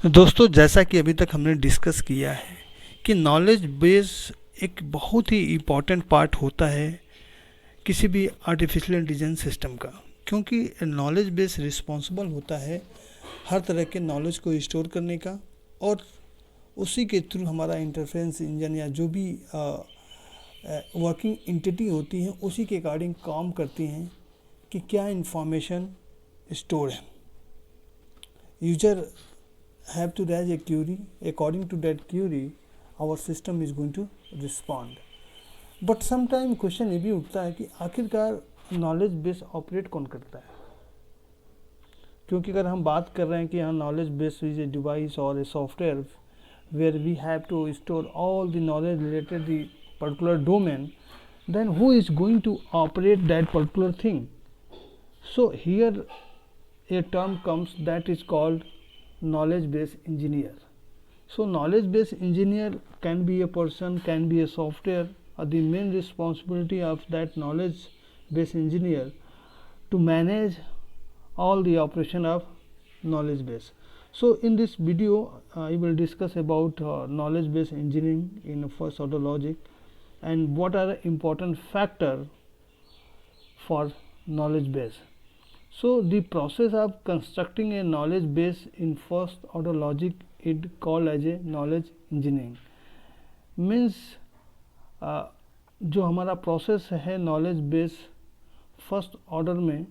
दोस्तों, जैसा कि अभी तक हमने डिस्कस किया है कि नॉलेज बेस एक बहुत ही इम्पॉर्टेंट पार्ट होता है किसी भी आर्टिफिशियल इंटेलिजेंस सिस्टम का, क्योंकि नॉलेज बेस रिस्पॉन्सिबल होता है हर तरह के नॉलेज को स्टोर करने का, और उसी के थ्रू हमारा इंटरफेरेंस इंजन या जो भी वर्किंग एंटिटी होती हैं उसी के अकॉर्डिंग काम करती हैं कि क्या इंफॉर्मेशन स्टोर है। User have to raise a query. According to that query, our system is going to respond. But sometimes question ये भी उठता है कि आखिरकार नॉलेज बेस ऑपरेट कौन करता है, क्योंकि अगर हम बात कर रहे हैं कि यहाँ knowledge base is a device और a software where we have to store all the knowledge related the particular domain, then who is going to operate that particular thing? So here a term comes that is called knowledge base engineer. So knowledge base engineer can be a person, can be a software, or the main responsibility of that knowledge base engineer to manage all the operation of knowledge base. So in this video I will discuss about knowledge base engineering in first order logic and what are the important factor for knowledge base. So the process of constructing a knowledge base in first order logic is called as a knowledge engineering. Means जो हमारा process है knowledge base first order में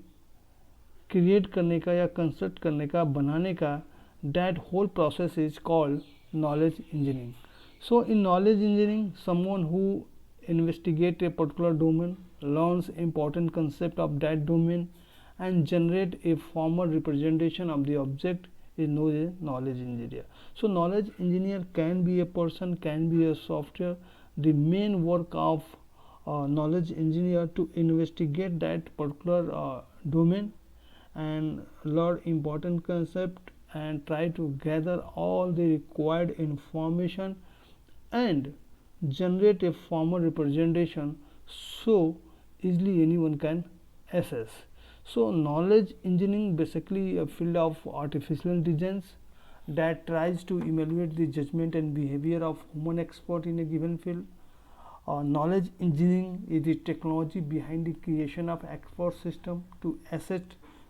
create करने का या construct करने का, बनाने का, that whole process is called knowledge engineering. So in knowledge engineering, someone who investigate a particular domain, learns important concept of that domain and generate a formal representation of the object is known as knowledge engineer. So knowledge engineer can be a person, can be a software. The main work of knowledge engineer to investigate that particular domain and learn important concept and try to gather all the required information and generate a formal representation so easily anyone can assess. So knowledge engineering basically a field of artificial intelligence that tries to evaluate the judgment and behavior of human expert in a given field. Knowledge engineering is the technology behind the creation of expert system to assess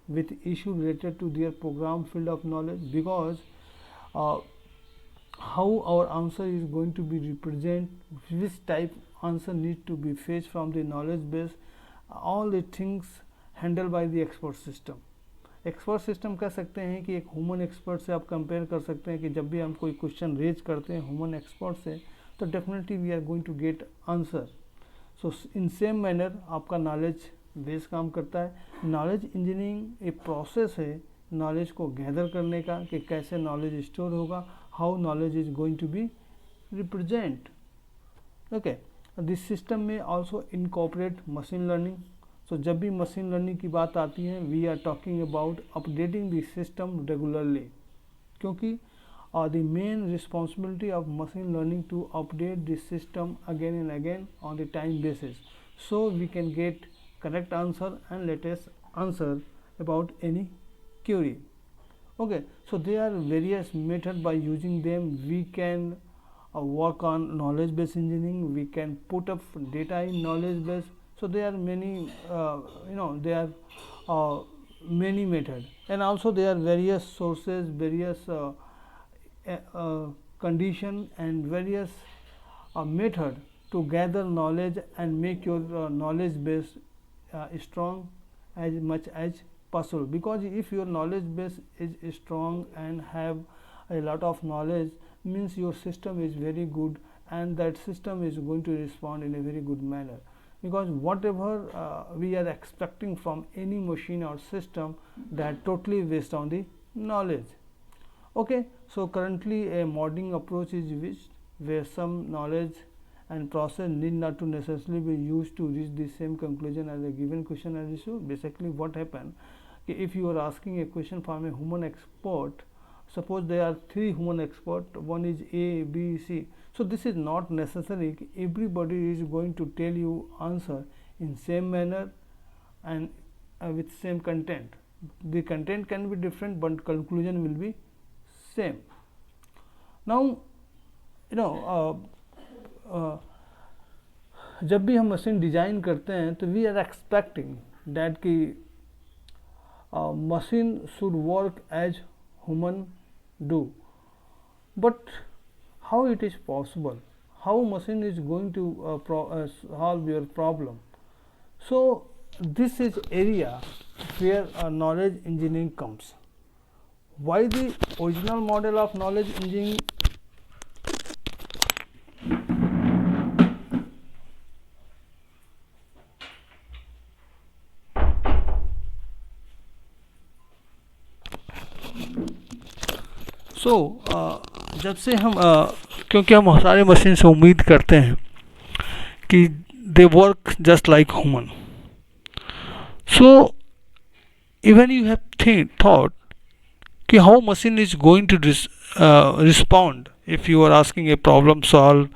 with issue related to their program field of knowledge, because how our answer is going to be represent, which type answer need to be fetched from the knowledge base, all the things handled by the expert system. Expert system कह सकते हैं कि एक human expert से आप compare कर सकते हैं कि जब भी हम कोई क्वेश्चन रेज करते हैं ह्यूमन एक्सपर्ट से तो definitely we are going to get answer. So in same manner आपका नॉलेज बेस काम करता है. नॉलेज इंजीनियरिंग एक प्रोसेस है नॉलेज को गैदर करने का कि कैसे नॉलेज स्टोर होगा, how knowledge is going to be represent. Okay, this system में also incorporate machine learning. So जब भी मशीन लर्निंग की बात आती है we are talking about updating the system regularly, क्योंकि the main responsibility of machine learning to update the system again and again on the time basis so we can get correct answer and latest answer about any query. Okay, so there are various methods by using them we can work on knowledge base engineering. We can put up data in knowledge base. So there are many there are many methods, and also there are various sources, various condition and various method to gather knowledge and make your knowledge base strong as much as possible. Because if your knowledge base is strong and have a lot of knowledge, means your system is very good and that system is going to respond in a very good manner. Because whatever we are expecting from any machine or system, that totally based on the knowledge. Okay, so currently a modeling approach is used where some knowledge and process need not to necessarily be used to reach the same conclusion as a given question or issue. Basically what happen, if you are asking a question from a human expert, suppose there are 3 human expert, one is A, B, C. So this is not necessary everybody is going to tell you answer in same manner and with same content. The content can be different but conclusion will be same. Now जब भी हम machine design करते हैं तो we are expecting that कि machine should work as human do, but how it is possible, how machine is going to solve your problem? So this is area where knowledge engineering comes. Why the original model of knowledge engineering? So जब से हम क्योंकि हम सारे machine से उम्मीद करते हैं कि they work just like human, so even you have thought कि how machine is going to respond if you are asking a problem solve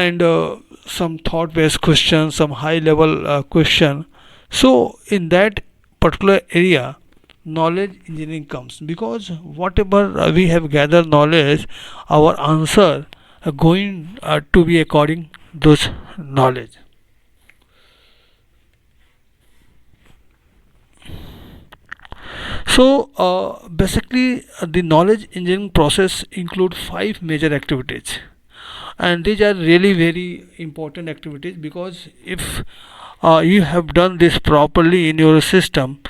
and some thought based question, some high level question. So in that particular area knowledge engineering comes, because whatever we have gathered knowledge, our answer going to be according those knowledge. So basically the knowledge engineering process include 5 major activities, and these are really very important activities, because if you have done this properly in your system,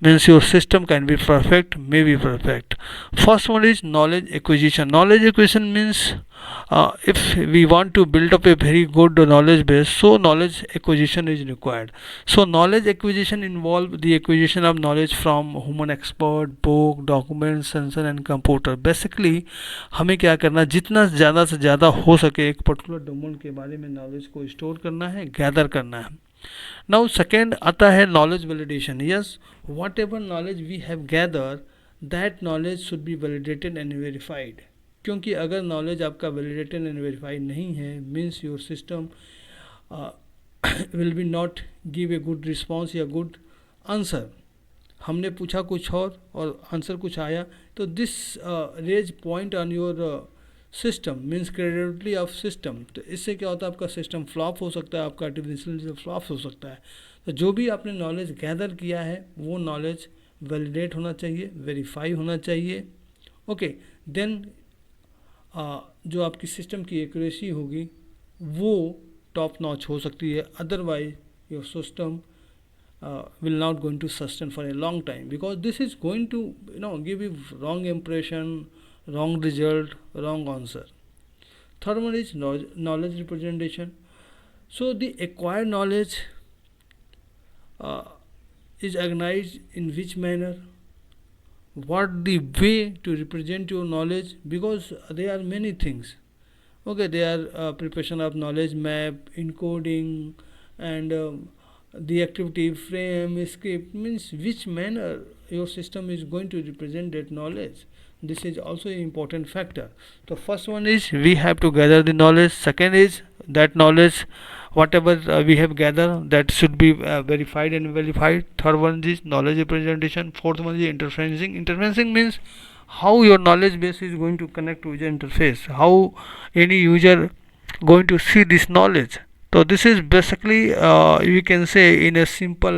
means your system can be perfect, may be perfect. First one is knowledge acquisition. Knowledge acquisition means if we want to build up a very good knowledge base, so knowledge acquisition is required. So knowledge acquisition involve the acquisition of knowledge from human expert, book, documents, sensor and computer. Basically हमें क्या करना, जितना ज़्यादा से ज़्यादा हो सके एक पर्टिकुलर डोमेन के बारे में नॉलेज को स्टोर करना है, गैदर करना है. नाउ सेकेंड आता है knowledge validation. Yes, whatever knowledge we have gather, that knowledge should be validated and verified. क्योंकि अगर नॉलेज आपका वैलिडेटेड एंड वेरीफाइड नहीं है, means your system will be not give a good response या good answer. हमने पूछा कुछ और आंसर कुछ आया, तो this raise point on your system, means credibility of system. तो इससे क्या होता है, आपका सिस्टम फ्लॉप हो सकता है, आपका आर्टिफिशियल फ्लॉप हो सकता है. तो जो भी आपने नॉलेज गैदर किया है वो नॉलेज वैलिडेट होना चाहिए, वेरीफाई होना चाहिए. ओके, देन जो आपकी सिस्टम की एक्यूरेसी होगी वो टॉप नॉच हो सकती है. Otherwise your system will not going to sustain for a long time, because this is going to give you wrong impression, wrong result, wrong answer. Third one is knowledge representation. So the acquired knowledge is organized in which manner, what the way to represent your knowledge, because there are many things. Okay, there are preparation of knowledge map, encoding, and the activity frame script, means which manner your system is going to represent that knowledge. This is also an important factor. So first one is we have to gather the knowledge. Second is that knowledge whatever we have gathered, that should be verified and verified. Third one is knowledge representation. Fourth one is interferencing. Interferencing means how your knowledge base is going to connect to user interface, how any user going to see this knowledge. So this is basically you can say in a simple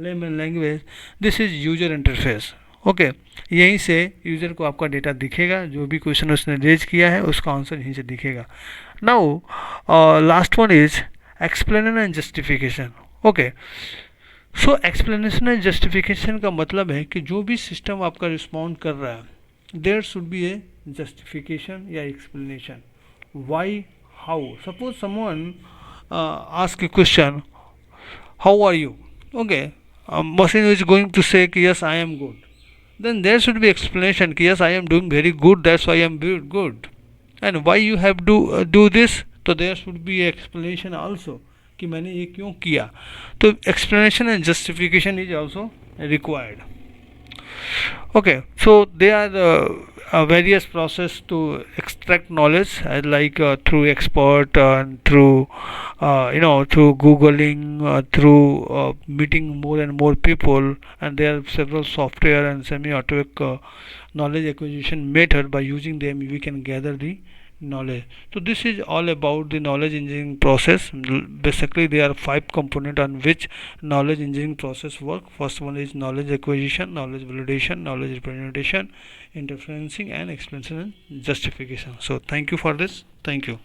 layman language, this is user interface. Okay, यहीं से user को आपका data दिखेगा, जो भी question उसने raise किया है उसका आंसर यहीं से दिखेगा. Now last one is explanation and justification. Okay, so explanation and justification का मतलब है कि जो भी सिस्टम आपका रिस्पॉन्ड कर रहा है, there should be a justification या explanation. Why, how. Suppose someone ask a question, how are you? Okay, machine is going to say yes, I am good. Then there should be explanation, yes, I am doing very good, that's why I am good. And why you have to do this, so there should be explanation also कि मैंने ये क्यों किया. तो explanation and justification is also required. Okay, so there are various process to extract knowledge, like through expert and through through googling, through meeting more and more people, and there are several software and semi-automatic knowledge acquisition method. By using them we can gather the knowledge. So this is all about the knowledge engineering process. Basically there are 5 components on which knowledge engineering process work. First one is knowledge acquisition, knowledge validation, knowledge representation, interferencing, and explanation and justification. So thank you for this. Thank you.